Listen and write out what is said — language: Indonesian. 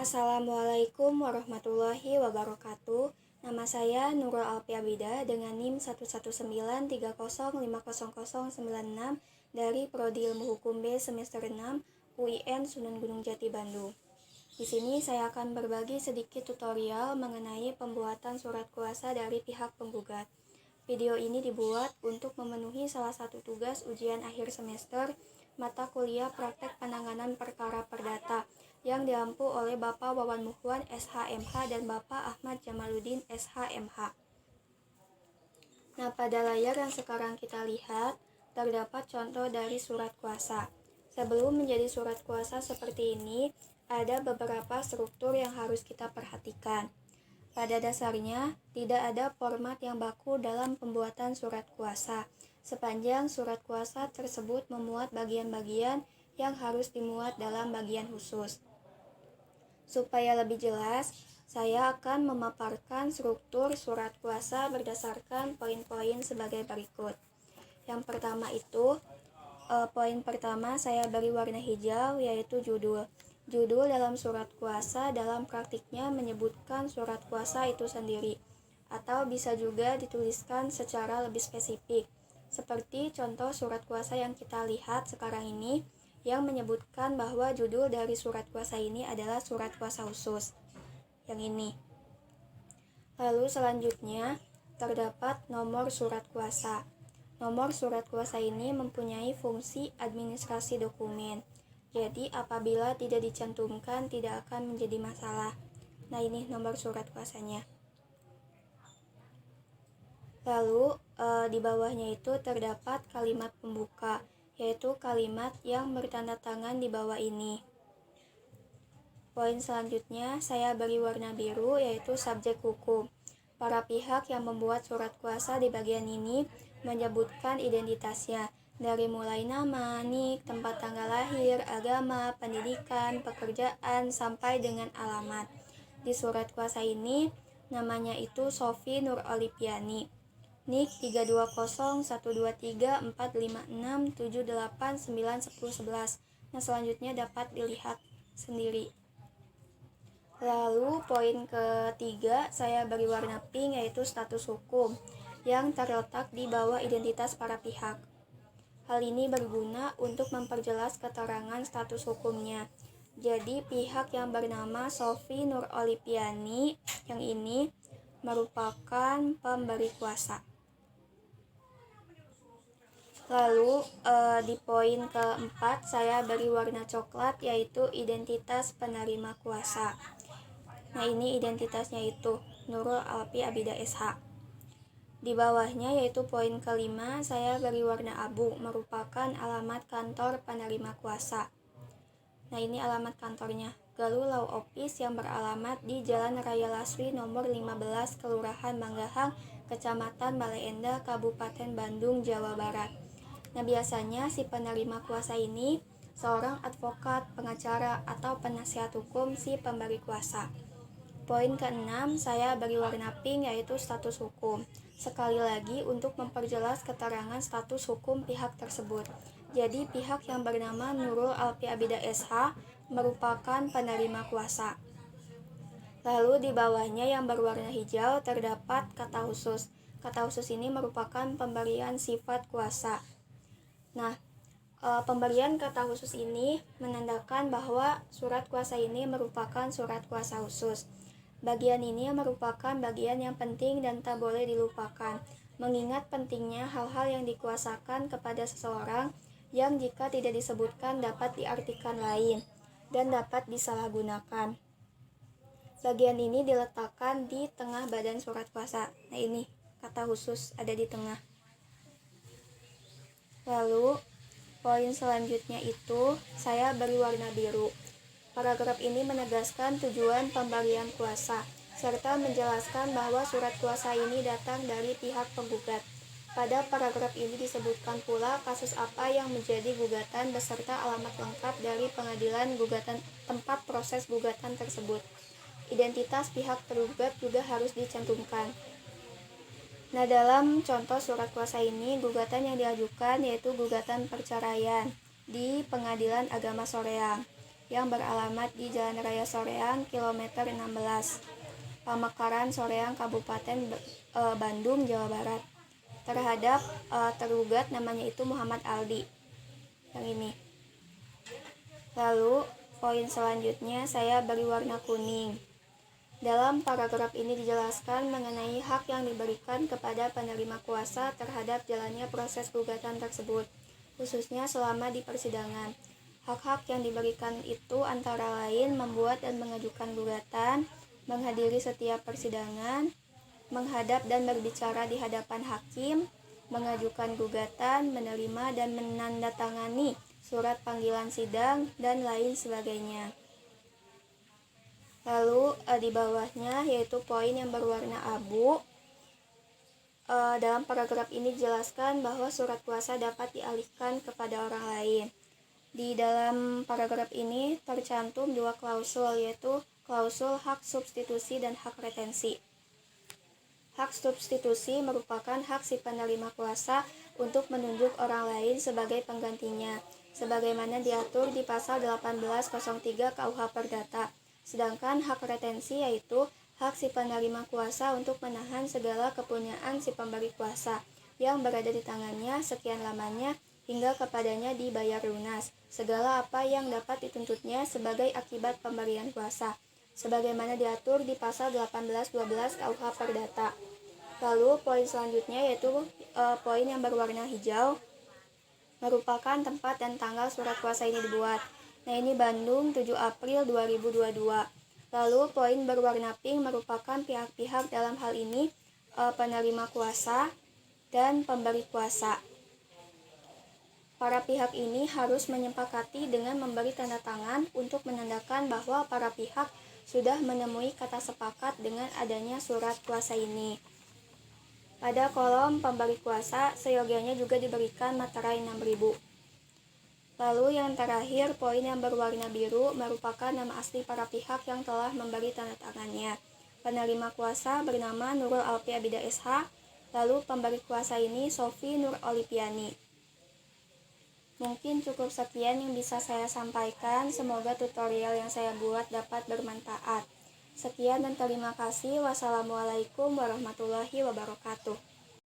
Assalamualaikum warahmatullahi wabarakatuh. Nama saya Nurul Alfiabida dengan NIM 11930500096 dari Prodi Ilmu Hukum B semester 6 UIN Sunan Gunung Jati Bandung. Di sini saya akan berbagi sedikit tutorial mengenai pembuatan surat kuasa dari pihak penggugat. Video ini dibuat untuk memenuhi salah satu tugas ujian akhir semester mata kuliah praktek penanganan perkara perdata yang diampu oleh Bapak Wawan Muhwan SHMH dan Bapak Ahmad Jamaluddin SHMH. Nah, pada layar yang sekarang kita lihat, terdapat contoh dari surat kuasa. Sebelum menjadi surat kuasa seperti ini, ada beberapa struktur yang harus kita perhatikan. Pada dasarnya, tidak ada format yang baku dalam pembuatan surat kuasa, sepanjang surat kuasa tersebut memuat bagian-bagian yang harus dimuat dalam bagian khusus. Supaya lebih jelas, saya akan memaparkan struktur surat kuasa berdasarkan poin-poin sebagai berikut. Yang pertama itu, poin pertama saya beri warna hijau, yaitu judul. Judul dalam surat kuasa dalam praktiknya menyebutkan surat kuasa itu sendiri, atau bisa juga dituliskan secara lebih spesifik, seperti contoh surat kuasa yang kita lihat sekarang ini, yang menyebutkan bahwa judul dari surat kuasa ini adalah surat kuasa khusus, yang ini. Lalu selanjutnya, terdapat nomor surat kuasa. Nomor surat kuasa ini mempunyai fungsi administrasi dokumen. Jadi apabila tidak dicantumkan tidak akan menjadi masalah. Nah, ini nomor surat kuasanya. Lalu di bawahnya itu terdapat kalimat pembuka, yaitu kalimat yang bertanda tangan di bawah ini. Poin selanjutnya saya beri warna biru, yaitu subjek hukum. Para pihak yang membuat surat kuasa di bagian ini menyebutkan identitasnya, dari mulai nama, nik, tempat tanggal lahir, agama, pendidikan, pekerjaan, sampai dengan alamat. Di surat kuasa ini, namanya itu Sofi Nur Oliviani. NIK 32012045678910111. Nah, selanjutnya dapat dilihat sendiri. Lalu poin ketiga saya beri warna pink, yaitu status hukum yang terletak di bawah identitas para pihak. Hal ini berguna untuk memperjelas keterangan status hukumnya. Jadi pihak yang bernama Sofi Nur Oliviani yang ini merupakan pemberi kuasa. Lalu di poin keempat saya beri warna coklat, yaitu identitas penerima kuasa. Nah, ini identitasnya itu Nurul Alfiabida SH. Di bawahnya yaitu poin kelima saya beri warna abu, merupakan alamat kantor penerima kuasa. Nah, ini alamat kantornya, Galuh Law Office yang beralamat di Jalan Raya Laswi nomor 15, Kelurahan Manggahang, Kecamatan Bale Endah, Kabupaten Bandung, Jawa Barat. Nah, biasanya si penerima kuasa ini seorang advokat, pengacara, atau penasihat hukum si pemberi kuasa. Poin keenam saya beri warna pink, yaitu status hukum. Sekali lagi untuk memperjelas keterangan status hukum pihak tersebut. Jadi pihak yang bernama Nurul Alfiabida SH merupakan penerima kuasa. Lalu di bawahnya yang berwarna hijau terdapat kata khusus. Kata khusus ini merupakan pemberian sifat kuasa. Nah, pemberian kata khusus ini menandakan bahwa surat kuasa ini merupakan surat kuasa khusus. Bagian ini merupakan bagian yang penting dan tak boleh dilupakan, mengingat pentingnya hal-hal yang dikuasakan kepada seseorang yang jika tidak disebutkan dapat diartikan lain dan dapat disalahgunakan. Bagian ini diletakkan di tengah badan surat kuasa. Nah, ini kata khusus ada di tengah. Lalu poin selanjutnya itu saya beri warna biru. Paragraf ini menegaskan tujuan pemberian kuasa serta menjelaskan bahwa surat kuasa ini datang dari pihak penggugat. Pada paragraf ini disebutkan pula kasus apa yang menjadi gugatan beserta alamat lengkap dari pengadilan gugatan tempat proses gugatan tersebut. Identitas pihak tergugat juga harus dicantumkan. Nah, dalam contoh surat kuasa ini, gugatan yang diajukan yaitu gugatan perceraian di Pengadilan Agama Soreang. yang beralamat di Jalan Raya Soreang, kilometer 16, Pamekaran Soreang, Kabupaten Bandung, Jawa Barat. Terhadap tergugat namanya itu Muhammad Aldi. Yang ini. Lalu poin selanjutnya saya beri warna kuning. Dalam paragraf ini dijelaskan mengenai hak yang diberikan kepada penerima kuasa terhadap jalannya proses gugatan tersebut, khususnya selama di persidangan. Hak-hak yang diberikan itu antara lain membuat dan mengajukan gugatan, menghadiri setiap persidangan, menghadap dan berbicara di hadapan hakim, mengajukan gugatan, menerima dan menandatangani surat panggilan sidang, dan lain sebagainya. Lalu di bawahnya yaitu poin yang berwarna abu. Dalam paragraf ini dijelaskan bahwa surat kuasa dapat dialihkan kepada orang lain. Di dalam paragraf ini tercantum dua klausul, yaitu klausul hak substitusi dan hak retensi. Hak substitusi merupakan hak si penerima kuasa untuk menunjuk orang lain sebagai penggantinya, sebagaimana diatur di pasal 1803 KUH Perdata. Sedangkan hak retensi yaitu hak si penerima kuasa untuk menahan segala kepunyaan si pemberi kuasa yang berada di tangannya sekian lamanya hingga kepadanya dibayar lunas segala apa yang dapat dituntutnya sebagai akibat pemberian kuasa, sebagaimana diatur di pasal 1812 KUH Perdata. Lalu poin selanjutnya yaitu poin yang berwarna hijau, merupakan tempat dan tanggal surat kuasa ini dibuat. Nah, ini Bandung 7 April 2022. Lalu poin berwarna pink merupakan pihak-pihak dalam hal ini penerima kuasa dan pemberi kuasa. Para pihak ini harus menyepakati dengan memberi tanda tangan untuk menandakan bahwa para pihak sudah menemui kata sepakat dengan adanya surat kuasa ini. Pada kolom pemberi kuasa, seyogianya juga diberikan materai 6.000. Lalu yang terakhir, poin yang berwarna biru merupakan nama asli para pihak yang telah memberi tanda tangannya. Penerima kuasa bernama Nurul Alpi Abida SH, lalu pemberi kuasa ini Sofi Nur Oliviani. Mungkin cukup sekian yang bisa saya sampaikan. Semoga tutorial yang saya buat dapat bermanfaat. Sekian dan terima kasih. Wassalamualaikum warahmatullahi wabarakatuh.